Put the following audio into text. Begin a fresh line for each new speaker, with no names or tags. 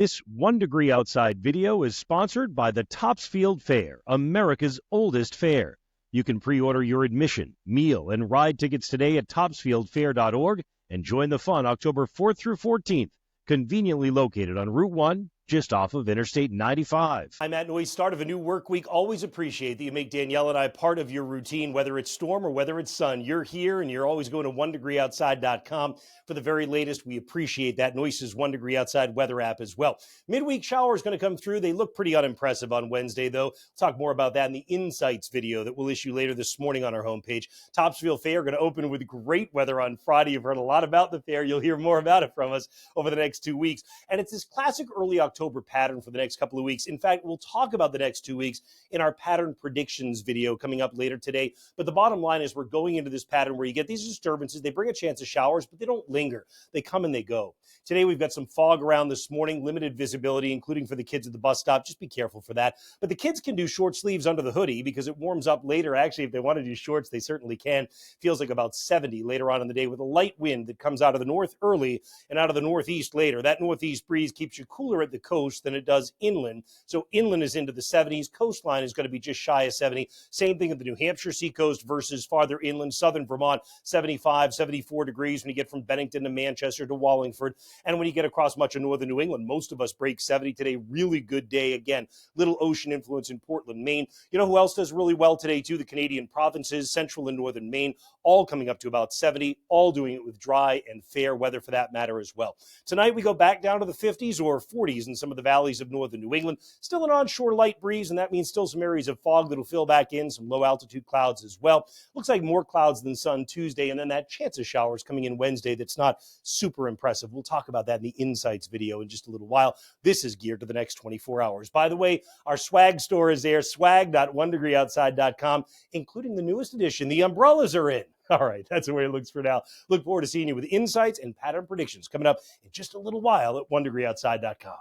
This 1 Degree Outside video is sponsored by the Topsfield Fair, America's oldest fair. You can pre-order your admission, meal, and ride tickets today at topsfieldfair.org and join the fun October 4th through 14th, conveniently located on Route 1, just off of Interstate 95.
I'm at Noyes. Start of a new work week. Always appreciate that you make Danielle and I part of your routine, whether it's storm or whether it's sun. You're here and you're always going to 1degreeoutside.com for the very latest. We appreciate that. Noyes' 1 Degree Outside weather app as well. Midweek shower is going to come through. They look pretty unimpressive on Wednesday, though. We'll talk more about that in the Insights video that we'll issue later this morning on our homepage. Topsfield Fair going to open with great weather on Friday. You've heard a lot about the fair. You'll hear more about it from us over the next 2 weeks. And it's this classic early October pattern for the next couple of weeks. In fact, we'll talk about the next 2 weeks in our pattern predictions video coming up later today. But the bottom line is we're going into this pattern where you get these disturbances. They bring a chance of showers, but they don't linger. They come and they go. Today, we've got some fog around this morning, limited visibility, including for the kids at the bus stop. Just be careful for that. But the kids can do short sleeves under the hoodie because it warms up later. Actually, if they want to do shorts, they certainly can. Feels like about 70 later on in the day with a light wind that comes out of the north early and out of the northeast later. That northeast breeze keeps you cooler at the coast than it does inland. So inland is into the 70s. Coastline is going to be just shy of 70. Same thing at the New Hampshire seacoast versus farther inland, southern Vermont, 75, 74 degrees when you get from Bennington to Manchester to Wallingford. And when you get across much of northern New England, most of us break 70 today. Really good day. Again, little ocean influence in Portland, Maine. You know who else does really well today, too? The Canadian provinces, central and northern Maine, all coming up to about 70, all doing it with dry and fair weather for that matter as well. Tonight, we go back down to the 50s or 40s in some of the valleys of northern New England. Still an onshore light breeze, and that means still some areas of fog that'll fill back in, some low-altitude clouds as well. Looks like more clouds than sun Tuesday, and then that chance of showers coming in Wednesday that's not super impressive. We'll talk about that in the Insights video in just a little while. This is geared to the next 24 hours. By the way, our swag store is there, swag.1degreeoutside.com, including the newest edition. The umbrellas are in. All right, that's the way it looks for now. Look forward to seeing you with insights and pattern predictions coming up in just a little while at 1degreeoutside.com.